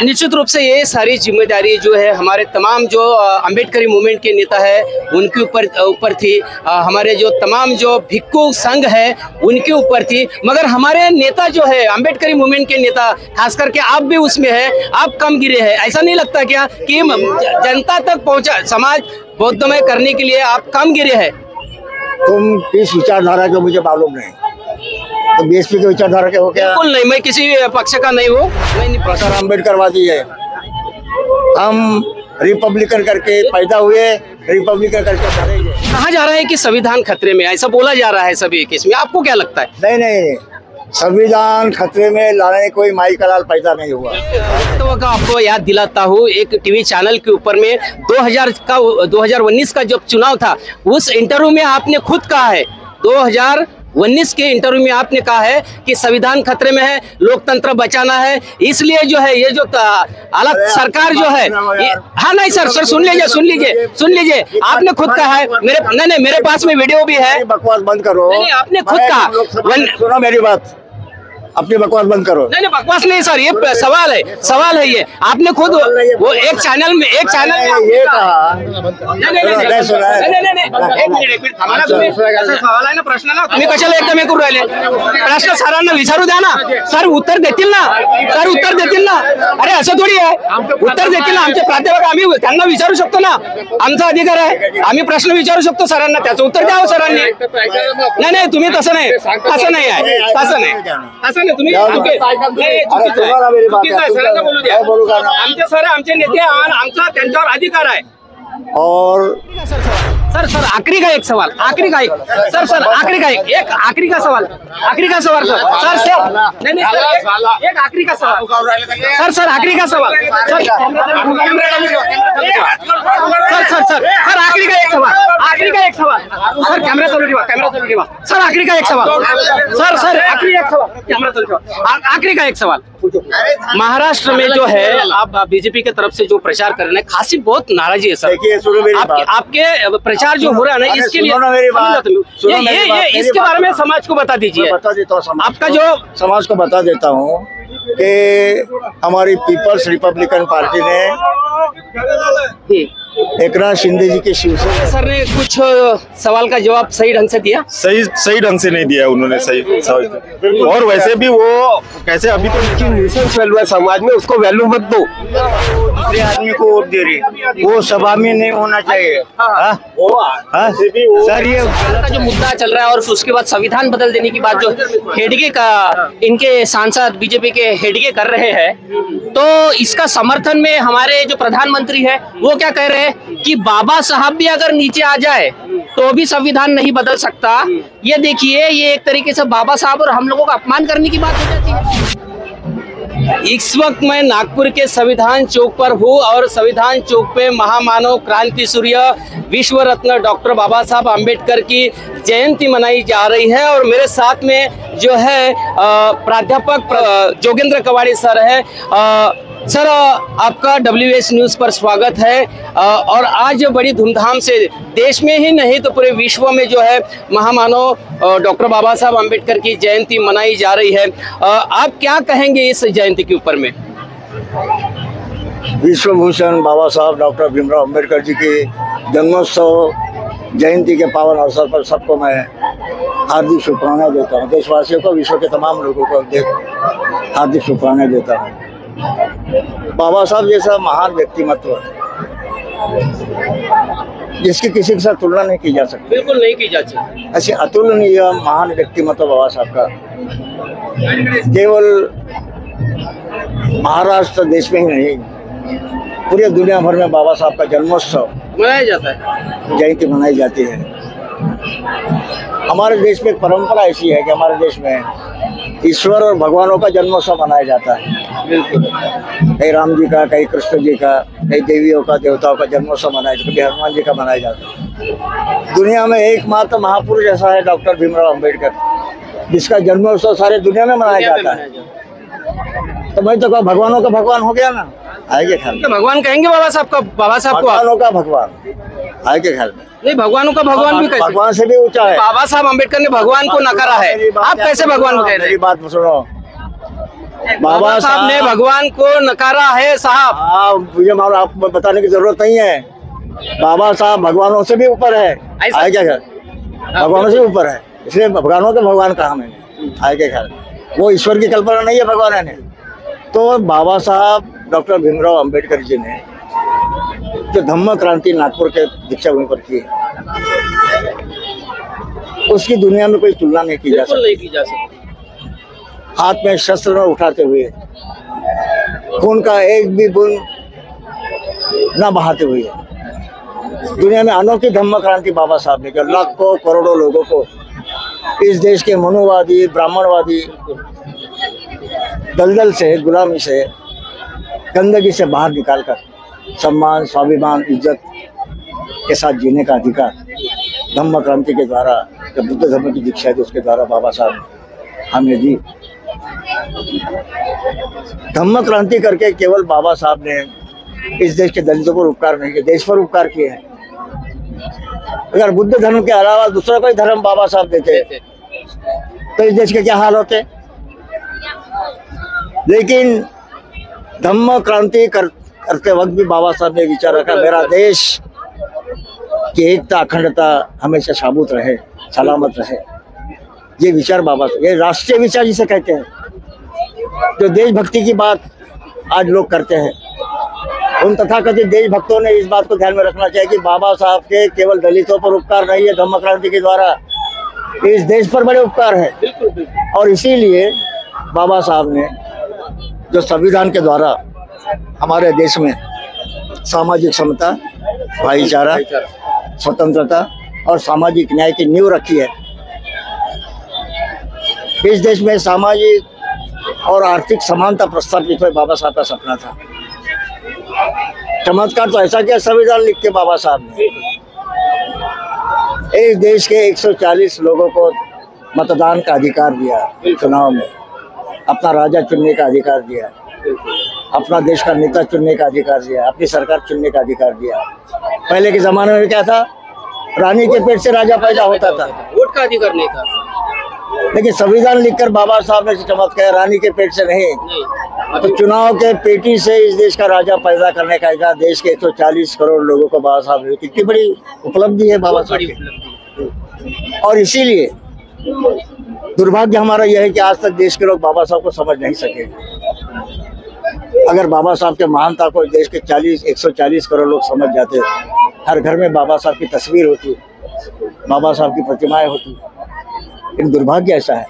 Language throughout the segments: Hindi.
निश्चित रूप से ये सारी जिम्मेदारी जो है हमारे तमाम जो अम्बेडकरी मूवमेंट के नेता है उनके ऊपर थी, हमारे जो तमाम जो भिक्खु संघ है उनके ऊपर थी। मगर हमारे नेता जो है अम्बेडकरी मूवमेंट के नेता, खास करके आप भी उसमें है, आप कम गिरे हैं। ऐसा नहीं लगता क्या कि जनता तक पहुंचा समाज बौद्धमय करने के लिए आप कम गिरे हैं? तुम किस विचारधारा के मुझे मालूम नहीं, तो बीएसपी के विचारधारा के हो क्या? बिल्कुल नहीं, मैं किसी पक्ष का नहीं हूँ। प्रसार अम्बेडकरवादी है। हम रिपब्लिकन करके पैदा हुए, रिपब्लिकन करके मरेंगे। कहा जा रहा है कि संविधान खतरे में, ऐसा बोला जा रहा है सभी केस में, आपको क्या लगता है? नहीं, संविधान खतरे में लाने कोई माई का लाल पैदा नहीं हुआ। तो का आपको याद दिलाता हूँ, एक टीवी चैनल के ऊपर में 2019 का जब चुनाव था उस इंटरव्यू में आपने खुद कहा है, 2019 के इंटरव्यू में आपने कहा है कि संविधान खतरे में है, लोकतंत्र बचाना है, इसलिए जो है ये जो अलग सरकार जो है हाँ नहीं सर सुन लीजिए आपने खुद कहा है। मेरे पास में वीडियो भी है। बकवास बंद करो। नहीं, आपने खुद कहा। सुनो मेरी बात, अपनी बकवास बंद करो। नहीं बकवास नहीं सर, ये सवाल है ये। आपने खुद वो एक चैनल में ये कहा। नहीं सवाल आहे ना, प्रश्न ना तुम्ही कशाला एकदम करू राहिले? प्रश्न सरांना विचारू द्या ना, सर उत्तर देतील ना, अरे असं थोडी आहे, उत्तर देतील ना आमचे प्राध्यापक, आम्ही त्यांना विचारू शकतो ना, आमचा अधिकार आहे, आम्ही प्रश्न विचारू शकतो सरांना, त्याचं उत्तर द्यावं सरांनी। नाही तुम्ही तसं नाही तुम्ही आमचे नेते आमचा त्यांच्यावर अधिकार आहे। और सर आखिरी का एक सवाल, आखिरी का सवाल सर, आखिरी का सर एक आखिरी का सवाल सर आखिरी का सवाल सर कैमरा चालू ठेवा सर, आखिरी का एक सवाल सर आखिरी का एक सवाल। महाराष्ट्र में जो है आप बीजेपी की तरफ से जो प्रचार कर रहे हैं, खासी बहुत नाराजी है सर। आपके प्रचार जो हो रहा है ना, इसके लिए ये इसके बारे में समाज को बता दीजिए। बता देता हूँ आपका जो समाज को बता देता हूँ कि हमारी पीपल्स रिपब्लिकन पार्टी ने एकनाथ शिंदे जी के शिवसेना सर ने कुछ सवाल का जवाब सही ढंग से दिया? सही ढंग से नहीं दिया उन्होंने, सही और वैसे भी वो कैसे अभी तो न्यूसेंस वैल्यू है समाज में, उसको वैल्यू मत दो। दूसरे आदमी को वोट दे रही, वो सभा में नहीं होना चाहिए। सर ये का जो मुद्दा चल रहा है और उसके बाद संविधान बदल देने की बात जो हेडगे का इनके सांसद बीजेपी के हेडगे कर रहे हैं, तो इसका समर्थन में हमारे जो प्रधानमंत्री है वो क्या कह रहे हैं कि बाबा साहब भी अगर नीचे आ जाए तो भी संविधान नहीं बदल सकता। ये देखिए, ये एक तरीके से बाबा साहब और हम लोगों का अपमान करने की बात हो जाती है। इस वक्त मैं नागपुर के संविधान चौक पर हूँ और संविधान चौक पे महामानव क्रांति सूर्य विश्व रत्न डॉक्टर बाबा साहब आम्बेडकर की जयंती मनाई जा रही है और मेरे साथ में जो है प्राध्यापक जोगेंद्र कवाड़ी सर है। सर आपका WS न्यूज़ पर स्वागत है और आज बड़ी धूमधाम से देश में ही नहीं तो पूरे विश्व में जो है महामानव डॉक्टर बाबा साहब आम्बेडकर की जयंती मनाई जा रही है। आप क्या कहेंगे इस जयंती के ऊपर में? विश्व भूषण बाबा साहब डॉक्टर भीमराव अम्बेडकर जी के जन्मोत्सव जयंती के पावन अवसर पर सबको मैं हार्दिक शुभकामनाएं देता हूँ। देशवासियों को, विश्व के तमाम लोगों को हार्दिक शुभकामनाएं देता हूँ। बाबा साहब जैसा महान व्यक्तिमत्व जिसकी किसी के साथ तुलना नहीं की जा सकती, बिल्कुल नहीं की जा सकती। ऐसे अतुलनीय महान व्यक्तिमत्व बाबा साहब का केवल महाराष्ट्र देश में ही नहीं, पूरी दुनिया भर में बाबा साहब का जन्मोत्सव मनाया जाता है, जयंती मनाई जाती है। हमारे देश में एक परंपरा ऐसी है कि हमारे देश में ईश्वर और भगवानों का जन्मोत्सव मनाया जाता है। बिल्कुल, कहीं राम जी का, कहीं कृष्ण जी का, कहीं देवियों का, देवताओं का जन्मोत्सव मनाया जाता है, कभी हनुमान जी का मनाया जाता है। दुनिया में एकमात्र महापुरुष ऐसा है डॉक्टर भीमराव अम्बेडकर, जिसका जन्मोत्सव सारे दुनिया में मनाया जाता है। तो मैं तो भगवानों का भगवान हो गया ना, आएंगे ख्याल में भगवान कहेंगे बाबा साहब को, भगवानों का भगवान आएंगे ख्याल में। नहीं, भगवानों का भगवान भी कैसे? भगवान से भी ऊंचा है। बाबा साहब अम्बेडकर ने भगवान को नकारा है, आप कैसे भगवान को कह रहे हैं? मेरी बात सुनो, बाबा साहब ने भगवान को नकारा है साहब। हाँ, मुझे मालूम, आपको बताने की जरूरत नहीं है। बाबा साहब भगवानों से भी ऊपर है। ऐसा? आए क्या ख्याल? भगवानों से ऊपर है, इसलिए भगवानों के भगवान कहा मैंने। आए क्या ख्याल? वो ईश्वर की कल्पना नहीं है भगवान ने। तो बाबा साहब डॉक्टर भीमराव अंबेडकर जी ने जो धम्म क्रांति नागपुर के दीक्षा भूमि पर की है, उसकी दुनिया में कोई तुलना नहीं की जा बिल्कुल सकती। नहीं की जा सकती। हाथ में शस्त्र न उठाते हुए, खून का एक भी बूंद न बहाते हुए, दुनिया में अनोखी धम्म क्रांति बाबा साहब ने, जो लाखों करोड़ों लोगों को इस देश के मनुवादी, ब्राह्मणवादी दलदल से, गुलामी से, गंदगी से बाहर निकालकर सम्मान, स्वाभिमान, इज्जत के साथ जीने का अधिकार धम्म क्रांति के द्वारा, जो बुद्ध धर्म की दीक्षा थी उसके द्वारा बाबा साहब हमने दी। धम्म क्रांति करके केवल बाबा साहब ने इस देश के दलितों पर उपकार नहीं किए, देश पर उपकार किए हैं। अगर बुद्ध धर्म के अलावा दूसरा कोई धर्म बाबा साहब देते तो इस देश के क्या हाल होते। लेकिन धम्म क्रांति करते वक्त भी बाबा साहब ने विचार रखा, मेरा देश की एकता, अखंडता हमेशा साबुत रहे, सलामत रहे। ये विचार बाबा साहब, ये राष्ट्रीय विचार जिसे कहते हैं, जो देशभक्ति की बात आज लोग करते हैं, उन तथाकथित देशभक्तों ने इस बात को ध्यान में रखना चाहिए कि बाबा साहब के केवल दलितों पर उपकार नहीं है, धम्म क्रांति के द्वारा इस देश पर बड़े उपकार है। और इसीलिए बाबा साहब ने जो संविधान के द्वारा हमारे देश में सामाजिक समता, भाईचारा, स्वतंत्रता और सामाजिक न्याय की नींव रखी है। इस देश में सामाजिक और आर्थिक समानता प्रस्तावित हुए, बाबा साहब का सपना था। चमत्कार तो ऐसा किया संविधान लिख के बाबा साहब ने, इस देश के 140 लोगों को मतदान का अधिकार दिया, चुनाव में अपना राजा चुनने का अधिकार दिया, अपना देश का नेता चुनने का अधिकार दिया, अपनी सरकार चुनने का अधिकार दिया। पहले के जमाने में क्या था, रानी के पेट से राजा पैदा होता था, वोट का अधिकार नहीं था। लेकिन संविधान लिखकर बाबा साहब ने चमत्कार, रानी के पेट से नहीं, तो चुनाव के पेटी से इस देश का राजा पैदा करने का अधिकार देश के 140 करोड़ लोगों को बाबा साहब ने, कितनी बड़ी उपलब्धि है बाबा साहब की। और इसीलिए दुर्भाग्य हमारा यह है कि आज तक देश के लोग बाबा साहब को समझ नहीं सके। अगर बाबा साहब के महानता को देश के 140 करोड़ लोग समझ जाते, हर घर में बाबा साहब की तस्वीर होती, बाबा साहब की प्रतिमाएं होती। लेकिन दुर्भाग्य ऐसा है,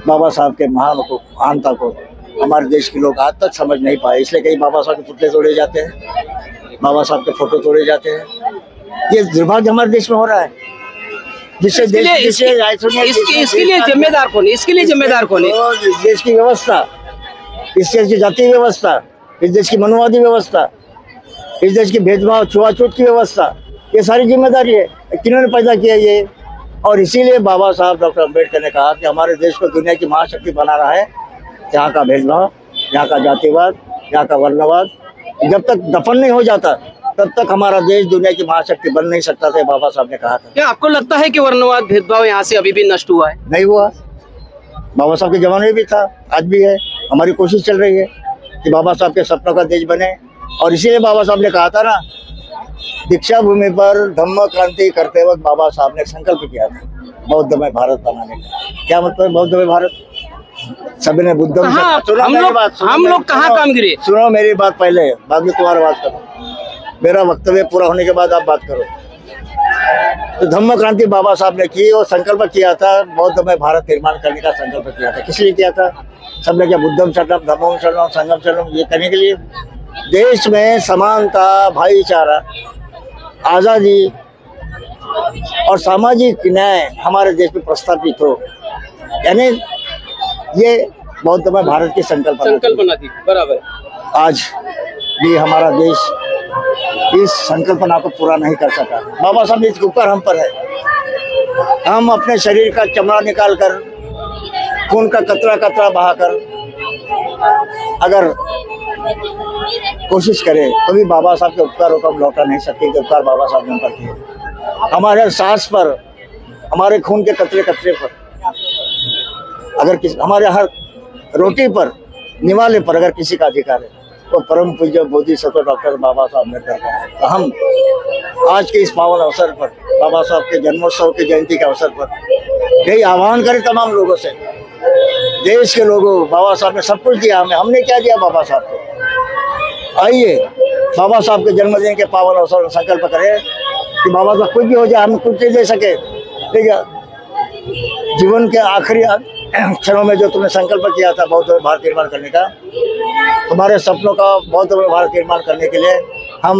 बाबा साहब के महानता को हमारे देश के लोग आज तक समझ नहीं पाए। इसलिए कई बाबा साहब के पुतले तोड़े जाते हैं, बाबा साहब के फोटो तोड़े जाते हैं। ये दुर्भाग्य हमारे देश में हो रहा है, जिससे इसके लिए जिम्मेदार कौन है? इसके लिए जिम्मेदार कौन है? इस देश की व्यवस्था, इस देश की जातीय व्यवस्था, इस देश की मनुवादी व्यवस्था, इस देश की भेदभाव, छुआछूत की व्यवस्था, ये सारी जिम्मेदारी है। किन्होंने पैदा किया ये? और इसीलिए बाबा साहब डॉक्टर अम्बेडकर ने कहा कि हमारे देश को दुनिया की महाशक्ति बना रहा है। यहाँ का भेदभाव, यहाँ का जातिवाद, यहाँ का वर्णवाद जब तक दफन नहीं हो जाता, तब तक हमारा देश दुनिया की महाशक्ति बन नहीं सकता था, बाबा साहब ने कहा था। क्या आपको लगता है कि वर्णवाद, भेदभाव यहाँ से अभी भी नष्ट हुआ है? नहीं हुआ, बाबा साहब के जमाने में भी था, आज भी है। हमारी कोशिश चल रही है कि बाबा साहब के सपनों का देश बने। और इसीलिए बाबा साहब ने कहा था ना, दीक्षा भूमि पर धम्म क्रांति करते वक्त बाबा साहब ने संकल्प किया था बौद्धमय भारत बनाने का। क्या मतलब है बौद्धमय भारत? सभी ने बुद्धम से, हम लोग कहाँ काम गिरे? सुनो मेरी बात पहले, बाद में तुम्हारा बात करो। मेरा वक्तव्य पूरा होने के बाद आप बात करो। तो धम्म क्रांति बाबा साहब ने की और संकल्प किया था, बौद्धमय भारत निर्माण करने का संकल्प किया था। किस लिए किया था? सबने क्या बुद्धम शरणम, धम्मम शरणम, संगम शरणम, ये करने के लिए देश में समानता, भाईचारा, आज़ादी और सामाजिक न्याय हमारे देश में प्रस्तावित हो। यानी ये बौद्धमय भारत की संकल्पना थी। बराबर। आज भी हमारा देश इस संकल्पना को पूरा नहीं कर सका। बाबा साहब इसके ऊपर हम पर है। हम अपने शरीर का चमड़ा निकाल कर, खून का कतरा कतरा बहाकर अगर कोशिश करें तो भी बाबा साहब के उपकारों को हम लौटा नहीं सकते। जो उपकार बाबा साहब ने हम पर किए, हमारे सांस पर, हमारे खून के कतरे कतरे पर, अगर हमारे हर रोटी पर निवाले पर अगर किसी का अधिकार है तो परम पूज्य बोधिसत्व डॉक्टर बाबा साहब अम्बेडकर का है। तो हम आज के इस पावन अवसर पर बाबा साहब के जन्मोत्सव की जयंती के अवसर पर यही आह्वान करें तमाम लोगों से, देश के लोगों, बाबा साहब ने सब कुछ दिया हमें, हमने क्या दिया बाबा साहब को। आइए बाबा साहब के जन्मदिन के पावन अवसर पर संकल्प करें कि बाबा साहब कुछ भी हो जाए, हम कुछ नहीं दे सके, ठीक है, जीवन के आखिरी क्षणों में जो तुमने संकल्प किया था बहुत बड़ा भारत निर्माण करने का, तुम्हारे सपनों का बहुत बड़ा भारत निर्माण करने के लिए हम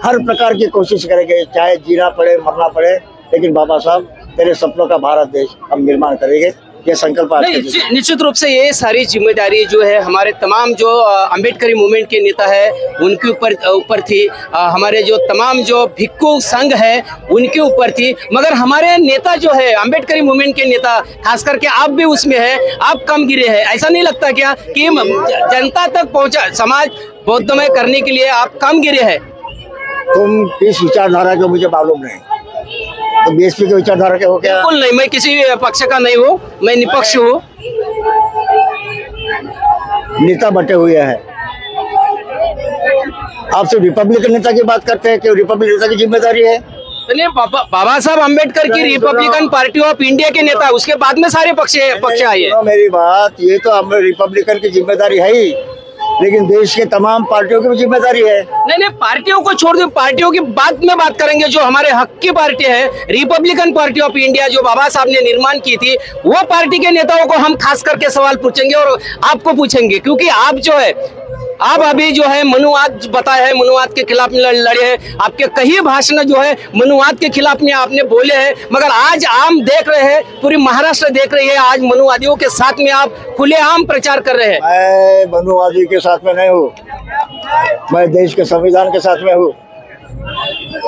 हर प्रकार की कोशिश करेंगे, चाहे जीना पड़े मरना पड़े, लेकिन बाबा साहब तेरे सपनों का भारत देश हम निर्माण करेंगे, ये संकल्प। निश्चित रूप से ये सारी जिम्मेदारी जो है हमारे तमाम जो अम्बेडकरी मूवमेंट के नेता है उनके ऊपर थी, हमारे जो तमाम जो भिक्खु संघ है उनके ऊपर थी, मगर हमारे नेता जो है अम्बेडकरी मूवमेंट के नेता खास करके आप भी उसमें है, आप कम गिरे हैं। ऐसा नहीं लगता क्या कि जनता तक पहुंचा समाज बौद्धमय करने के लिए आप कम गिरे हैं? तुम किस विचारधारा के मुझे मालूम नहीं, तो बीएसपी के विचारधारा के हो क्या? बिल्कुल नहीं, मैं किसी पक्ष का नहीं हूँ, मैं निपक्ष हूँ। नेता बटे हुए हैं, आप सिर्फ रिपब्लिकन नेता की बात करते हैं कि रिपब्लिकन नेता की जिम्मेदारी है? बाबा साहब अम्बेडकर की रिपब्लिकन पार्टी ऑफ इंडिया के नेता, उसके बाद में सारे पक्ष आए। मेरी बात, ये तो रिपब्लिकन की जिम्मेदारी है ही, लेकिन देश के तमाम पार्टियों की भी जिम्मेदारी है। नहीं, पार्टियों को छोड़ दो, पार्टियों की बात में बात करेंगे। जो हमारे हक की पार्टी है रिपब्लिकन पार्टी ऑफ इंडिया, जो बाबा साहब ने निर्माण की थी, वो पार्टी के नेताओं को हम खास करके सवाल पूछेंगे और आपको पूछेंगे, क्योंकि आप जो है आप अभी जो है मनुवाद बताए हैं, मनुवाद के खिलाफ लड़े हैं, आपके कई भाषण जो है मनुवाद के खिलाफ में आपने बोले हैं, मगर आज आम देख रहे हैं, पूरी महाराष्ट्र देख रही है, आज मनुवादियों के साथ में आप खुलेआम प्रचार कर रहे हैं। मैं मनुवादी के साथ में नहीं हूँ, मैं देश के संविधान के साथ में हूँ,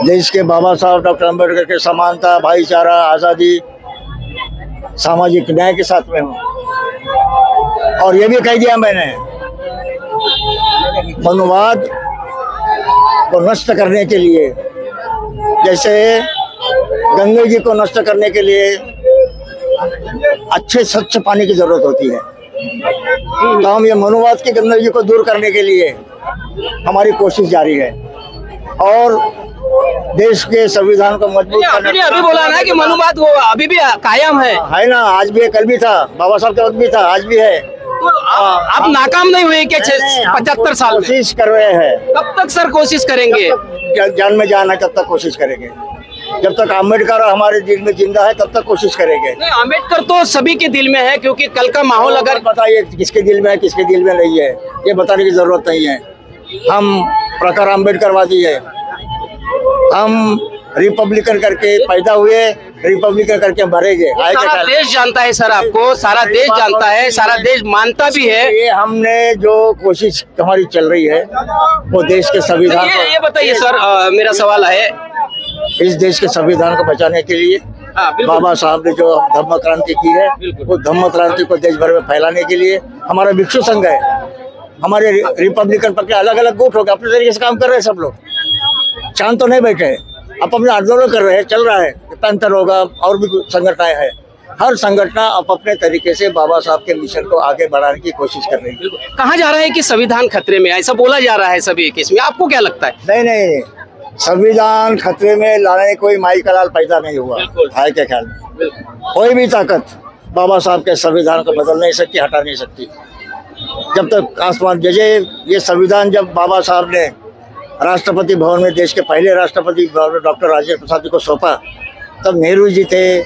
देश के बाबा साहब डॉक्टर अम्बेडकर के समानता, भाईचारा, आज़ादी, सामाजिक न्याय के साथ में हूँ। और ये भी कह दिया मैंने, मनुवाद को नष्ट करने के लिए, जैसे गंगा जी को नष्ट करने के लिए अच्छे स्वच्छ पानी की जरूरत होती है, तो हम ये मनुवाद की गंगा जी को दूर करने के लिए हमारी कोशिश जारी है और देश के संविधान को मजबूत करने। अभी बोला ना कि मनुवाद वो अभी भी कायम है ना, आज भी है, कल भी था, बाबा साहब के वक्त भी था, आज भी है। तो आप नाकाम नहीं हुए क्या 75 साल में? कोशिश कर रहे हैं। कब तक सर कोशिश करेंगे? जान में जान है तब तक कोशिश करेंगे, जब तक अम्बेडकर हमारे दिल में जिंदा है तब तक कोशिश करेंगे। अम्बेडकर तो सभी के दिल में है, क्योंकि कल का माहौल अगर बताइए किसके दिल में है किसके दिल में नहीं है, ये बताने की जरूरत नहीं है। हम प्रखर अम्बेडकरवादी है, हम रिपब्लिकन करके पैदा हुए, रिपब्लिकन करके मरेंगे। सारा देश जानता है सर, आपको सारा देश जानता है, सारा देश मानता भी है। ये हमने जो कोशिश हमारी चल रही है वो देश के संविधान को, ये बताइए सर, मेरा सवाल है, इस देश के संविधान को बचाने के लिए बाबा साहब ने जो धम्म क्रांति की है, वो धम्म क्रांति को देश भर में फैलाने के लिए हमारा भिक्षु संघ है, हमारे रिपब्लिकन पक्ष अलग अलग गुट हो गए, अपने तरीके से काम कर रहे हैं, सब लोग शांत तो नहीं बैठे, अब अपने आंदोलन कर रहे हैं, चल रहा है, अंतर होगा, और भी संगठनाएं हैं, हर संगठन अपने तरीके से बाबा साहब के मिशन को आगे बढ़ाने की कोशिश कर रही है। कहा जा रहा है कि संविधान खतरे में, ऐसा बोला जा रहा है सभी केस में, आपको क्या लगता है? नहीं, संविधान खतरे में लाने कोई माई का लाल पैदा नहीं हुआ है के ख्याल में। कोई भी ताकत बाबा साहब के संविधान को बदल नहीं सकती, हटा नहीं सकती। जब तक आसमान जजे, ये संविधान जब बाबा साहब ने राष्ट्रपति भवन में, देश के पहले राष्ट्रपति डॉक्टर राजेंद्र प्रसाद जी को सौंपा, तब नेहरू जी थे,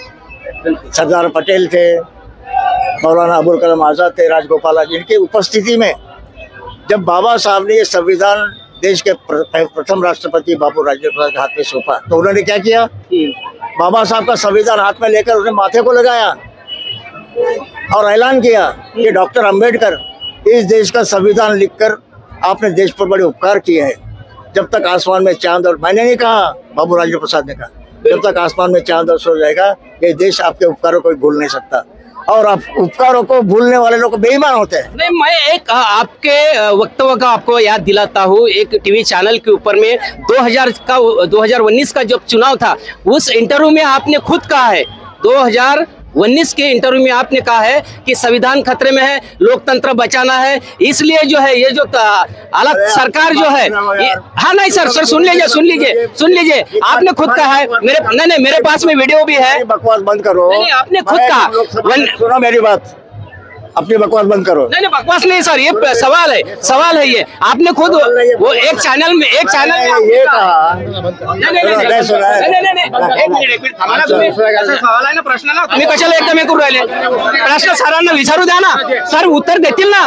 सरदार पटेल थे, मौलाना अबुल कलाम आज़ाद थे, राजगोपाल जी, इनकी उपस्थिति में जब बाबा साहब ने ये संविधान देश के प्रथम राष्ट्रपति बाबू राजेंद्र प्रसाद के हाथ में सौंपा, तो उन्होंने क्या किया? बाबा साहब का संविधान हाथ में लेकर उन्हें माथे को लगाया और ऐलान किया कि डॉक्टर अम्बेडकर, इस देश का संविधान लिखकर आपने देश पर बड़े उपकार किए हैं। जब तक आसमान में चांद और, मैंने नहीं कहा, बाबू राजेंद्र प्रसाद ने कहा, जब तक आसमान में चांद और सूरज रहेगा, ये देश आपके उपकारों को भूल नहीं सकता, और आप उपकारों को भूलने वाले लोग बेईमान होते हैं। नहीं, मैं एक आपके वक्तव्य का आपको याद दिलाता हूँ, एक टीवी चैनल के ऊपर में 2019 का जब चुनाव था, उस इंटरव्यू में आपने खुद कहा है 2000 19 के इंटरव्यू में आपने कहा है कि संविधान खतरे में है, लोकतंत्र बचाना है, इसलिए जो है ये जो अलग सरकार जो है हाँ नहीं सर सुन लीजिए आपने खुद कहा है, मेरे पास में वीडियो भी है। बकवास बंद करो। नहीं आपने खुद कहा, सुनो मेरी बात, अपनी बकवास बंद करो। नहीं बकवास नहीं सर, ये सवाल है ये आपने खुद वो एक चैनल में ये कहा सवाल आहे ना प्रश्न ना तुम्ही कशाला एकदम हे करू राहिले? प्रश्न सरांना विचारू द्या ना, सर उत्तर देतील ना,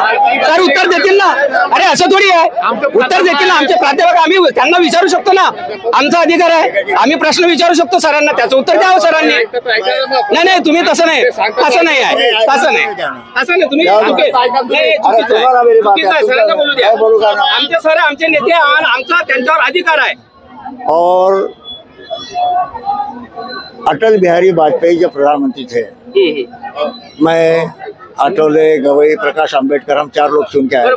अरे असं थोडी आहे, उत्तर देतील ना आमचे प्राध्यापक, आम्ही त्यांना विचारू शकतो ना, आमचा अधिकार आहे, आम्ही प्रश्न विचारू शकतो सरांना, त्याचं उत्तर द्यावं सरांनी। नाही तुम्ही तसं नाही तुम्ही आमचे सर आमचे नेते आमचा त्यांच्यावर अधिकार आहे। और अटल बिहारी वाजपेयी जब प्रधानमंत्री थे, मैं अटोले गवई प्रकाश अंबेडकर हम 4 लोग सुन के आए।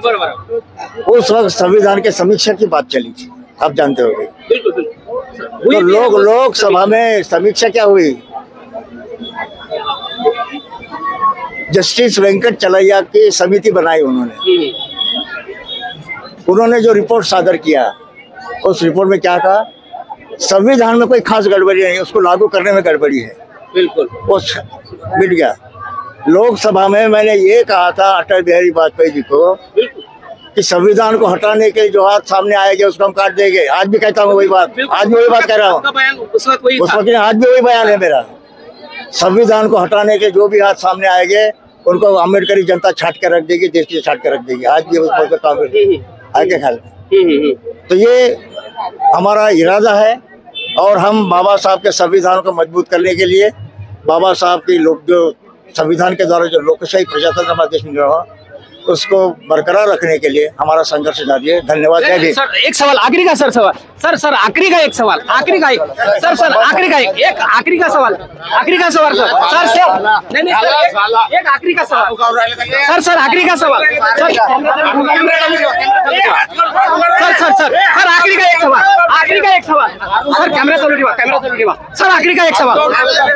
उस वक्त संविधान के समीक्षा की बात चली थी, आप जानते होंगे। तो लोकसभा में समीक्षा क्या हुई? जस्टिस वेंकट चलैया की समिति बनाई उन्होंने जो रिपोर्ट सादर किया, उस रिपोर्ट में क्या कहा? संविधान में कोई खास गड़बड़ी नहीं, उसको लागू करने में गड़बड़ी है। बिल्कुल वो मिट गया। लोकसभा में मैंने ये कहा था अटल बिहारी वाजपेयी जी को कि संविधान को हटाने के जो हाथ सामने आएंगे उसको हम काट देंगे। आज भी कहता हूँ वही बात, आज भी वही बात कह रहा हूँ, उस वक्त आज भी वही बयान है मेरा। संविधान को हटाने के जो भी हाथ सामने आएंगे उनको अम्बेडकरी जनता छाट के रख देगी, देश की छाट के रख देगी। आज भी उस पर कांग्रेस आगे ख्याल। तो ये हमारा इरादा है और हम बाबा साहब के संविधान को मजबूत करने के लिए, बाबा साहब की लोग जो संविधान के द्वारा जो लोकशाही प्रजातंत्र हमारे देश में रहा उसको बरकरार रखने के लिए हमारा संघर्ष जारी है। धन्यवाद। सर एक सवाल आखिरी का सर आखिरी का एक सवाल आखिरी का एक सर आखिरी का सवाल नहीं एक आखिरी का सवाल सर आखिरी का सवाल सर आखिरी का एक सवाल सर कैमरा चालू ठेवा सर आखिरी का एक सवाल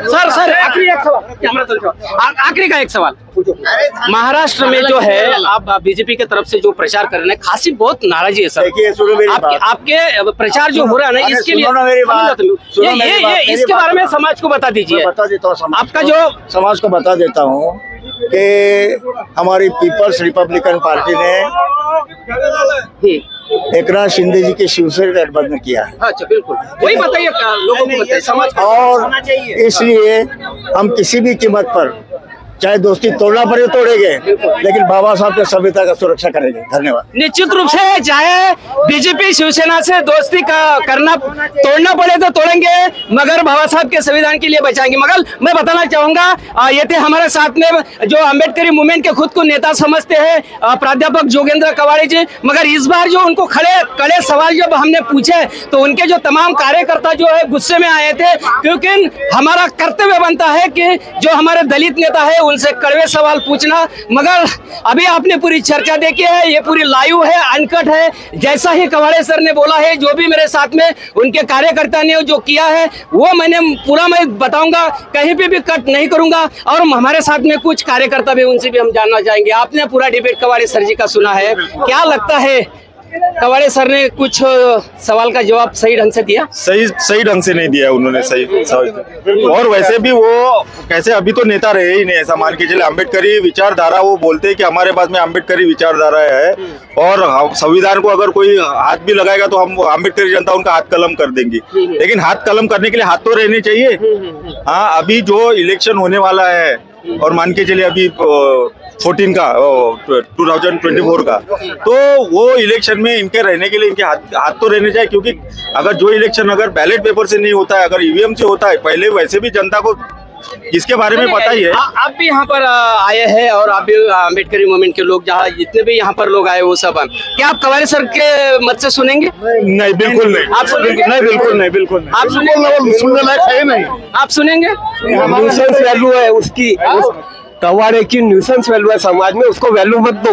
सर आखिरी का एक सवाल महाराष्ट्र में जो है आप बीजेपी की तरफ से जो प्रचार कर रहे हैं खासी बहुत नाराजी है सर। आपके प्रचार जो हो रहा है ना इसके लिए ये इसके बारे में समाज को बता दीजिए। बता देता हूँ आपका जो समाज को बता देता हूँ कि हमारी पीपल्स रिपब्लिकन पार्टी ने एकनाथ शिंदे जी के शिवसेना का गठबंधन किया है। अच्छा बिल्कुल वही बताइए लोगों को बताइए समाज और इसलिए हम किसी भी कीमत पर चाहे दोस्ती तोड़ना पड़े तोड़ेंगे, लेकिन बाबा साहब के संविधान का सुरक्षा करेंगे। धन्यवाद। निश्चित रूप से चाहे बीजेपी शिवसेना से दोस्ती करना तोड़ना पड़े तो तोड़ेंगे, मगर बाबा साहब के संविधान के लिए बचाएंगे। मगर मैं बताना चाहूंगा ये थे हमारे साथ में जो अम्बेडकरी मूवमेंट के खुद को नेता समझते हैं प्राध्यापक जोगेंद्र कवाड़े जी, मगर इस बार जो उनको कड़े सवाल जब हमने पूछे तो उनके जो तमाम कार्यकर्ता जो है गुस्से में आए थे, क्योंकि हमारा कर्तव्य बनता है कि जो हमारे दलित नेता है उनसे कड़वे सवाल पूछना। मगर अभी आपने पूरी चर्चा देखी है, ये पूरी लाइव है, अनकट है, जैसा ही कवाड़े सर ने बोला है, जो भी मेरे साथ में उनके कार्यकर्ता ने जो किया है वो मैंने पूरा मैं बताऊंगा, कहीं पे भी कट नहीं करूंगा। और हमारे साथ में कुछ कार्यकर्ता भी, उनसे भी हम जानना चाहेंगे। आपने पूरा डिबेट कवाड़े सर जी का सुना है, क्या लगता है कवाड़े सर ने कुछ सवाल का जवाब सही ढंग से दिया? सही ढंग से नहीं दिया उन्होंने सही। और वैसे भी वो कैसे अभी तो नेता रहे ही नहीं, ऐसा मान के चले। अम्बेडकरी विचारधारा वो बोलते हैं कि हमारे पास में अम्बेडकरी विचारधारा है और संविधान को अगर कोई हाथ भी लगाएगा तो हम अम्बेडकरी जनता उनका हाथ कलम कर देंगे, लेकिन हाथ कलम करने के लिए हाथ तो रहने चाहिए। हाँ, अभी जो इलेक्शन होने वाला है और मान के चलिए अभी 2024 का, तो वो इलेक्शन में इनके रहने के लिए इनके हाथ तो रहने चाहिए, क्योंकि अगर जो इलेक्शन अगर बैलेट पेपर से नहीं होता है, अगर ईवीएम से होता है, पहले वैसे भी जनता को इसके बारे में पता ही है। आप भी यहाँ पर आए हैं और आप भी अम्बेडकरी मूवमेंट के लोग, जहाँ जितने भी यहाँ पर लोग आए वो सब, क्या आप कवाड़े सर के मत से सुनेंगे? नहीं, बिल्कुल नहीं। आप सुनेंगे? नहीं, बिल्कुल नहीं, बिल्कुल नहीं। आप सुनेंगे? सुनने लायक है नहीं। आप सुनेंगे? न्यूसेंस वैल्यू है उसकी, कवाड़े की न्यूसेंस वैल्यू है समाज में, उसको वैल्यू मत दो।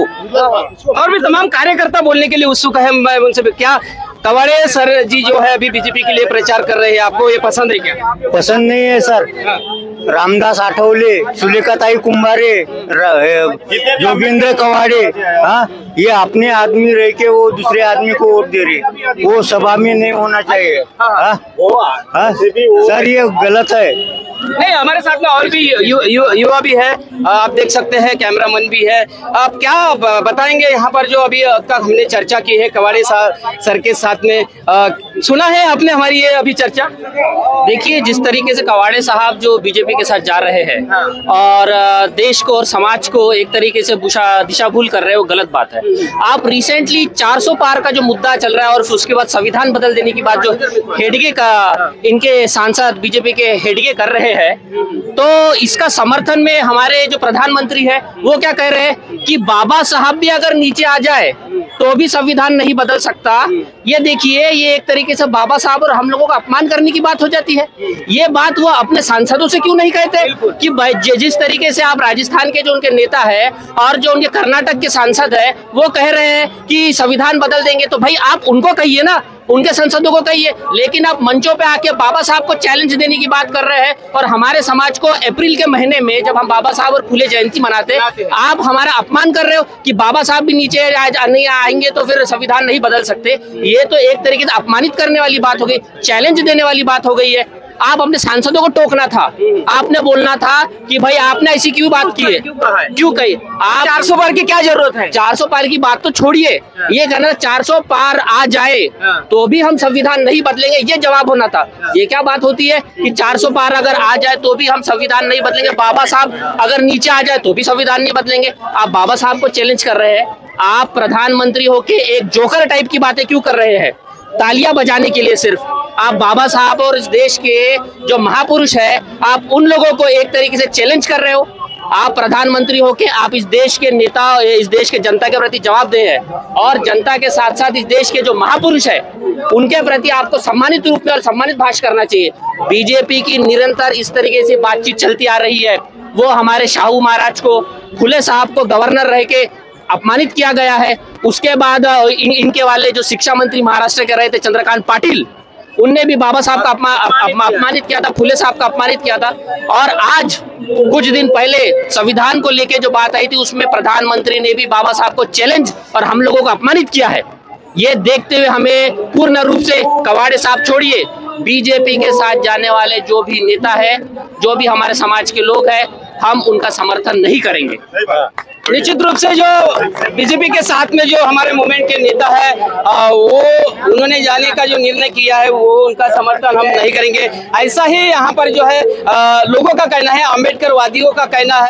और भी तमाम कार्यकर्ता बोलने के लिए उत्सुक है, मैं उनसे क्या कवाड़े सर जी जो है अभी बीजेपी के लिए प्रचार कर रहे हैं, आपको ये पसंद है क्या? पसंद नहीं है सर। रामदास आठवले, सुलेखाताई कुंभारे, योगेंद्र कवाड़े, हाँ, ये अपने आदमी रह के वो दूसरे आदमी को वोट दे रहे, वो सभा में नहीं होना चाहिए। हाँ? हाँ? सर ये गलत है। नहीं, हमारे साथ में और भी युवा भी है, आप देख सकते हैं, कैमरामैन भी है। आप क्या बताएंगे यहाँ पर जो अभी तक हमने चर्चा की है कवाड़े सर के साथ में, सुना है आपने हमारी ये अभी चर्चा? देखिए, जिस तरीके से कवाड़े साहब जो बीजेपी के साथ जा रहे हैं और देश को और समाज को एक तरीके से दिशा भूल कर रहे हैं, वो गलत बात है। आप रिसेंटली 400 पार का जो मुद्दा चल रहा है और उसके बाद संविधान बदल देने की बात जो हेडगे का इनके सांसद बीजेपी के हेडगे कर रहे हैं, तो इसका समर्थन में हमारे जो प्रधानमंत्री है वो क्या कह रहे हैं कि बाबा साहब भी अगर नीचे आ जाए तो भी संविधान नहीं बदल सकता। ये देखिए, ये एक तरीके से बाबा साहब और हम लोगों का अपमान करने की बात हो जाती है। ये बात वो अपने सांसदों से क्यों नहीं कहते कि जिस तरीके से आप राजस्थान के जो उनके नेता है और जो उनके कर्नाटक के सांसद है वो कह रहे हैं कि संविधान बदल देंगे, तो भाई आप उनको कहिए ना, उनके सांसदों को कहिए। लेकिन आप मंचों पे आके बाबा साहब को चैलेंज देने की बात कर रहे हैं और हमारे समाज को अप्रैल के महीने में जब हम बाबा साहब और फूले जयंती मनाते हैं, आप हमारा अपमान कर रहे हो कि बाबा साहब भी नीचे नहीं आएंगे तो फिर संविधान नहीं बदल सकते। ये तो एक तरीके से अपमानित करने वाली बात हो गई, चैलेंज देने वाली बात हो गई है। आप अपने सांसदों को टोकना था, आपने बोलना था कि भाई आपने ऐसी क्यों बात की है, क्यों कही आप 400 पार की क्या जरूरत है? 400 पार की बात तो छोड़िए, ये कहना 400 पार आ जाए तो भी हम संविधान नहीं बदलेंगे, ये जवाब होना था। ये क्या बात होती है कि 400 पार अगर आ जाए तो भी हम संविधान नहीं बदलेंगे, बाबा साहब अगर नीचे आ जाए तो भी संविधान नहीं बदलेंगे। आप बाबा साहब को चैलेंज कर रहे हैं, आप प्रधानमंत्री होके एक जोकर टाइप की बातें क्यों कर रहे हैं? तालियां बजाने के लिए सिर्फ आप बाबा साहब और इस देश के जो महापुरुष है, आप उन लोगों को एक तरीके से चैलेंज कर रहे हो। आप प्रधानमंत्री होके आप इस देश के नेता, इस देश के जनता के प्रति जवाब दे हैं और जनता के साथ साथ इस देश के जो महापुरुष है उनके प्रति आपको सम्मानित रूप में और सम्मानित भाषण करना चाहिए। बीजेपी की निरंतर इस तरीके से बातचीत चलती आ रही है, वो हमारे शाहू महाराज को, फुले साहब को गवर्नर रह के अपमानित किया गया है। उसके बाद इनके वाले जो शिक्षा मंत्री महाराष्ट्र के रहे थे चंद्रकांत पाटिल, उनने भी बाबा साहब का अपमानित किया था, फुले साहब का अपमानित किया था। और आज कुछ दिन पहले संविधान को लेके जो बात आई थी उसमें प्रधानमंत्री ने भी बाबा साहब को चैलेंज और हम लोगों को अपमानित किया है। ये देखते हुए हमें पूर्ण रूप से कवाड़े साहब छोड़िए, बीजेपी के साथ जाने वाले जो भी नेता है, जो भी हमारे समाज के लोग हैं, हम उनका समर्थन नहीं करेंगे। निश्चित रूप से जो बीजेपी के साथ में जो हमारे मूवमेंट के नेता है वो उन्होंने जाने का जो निर्णय किया है वो उनका समर्थन हम नहीं करेंगे। ऐसा ही यहाँ पर जो है लोगों का कहना है, अम्बेडकर वादियों का कहना है।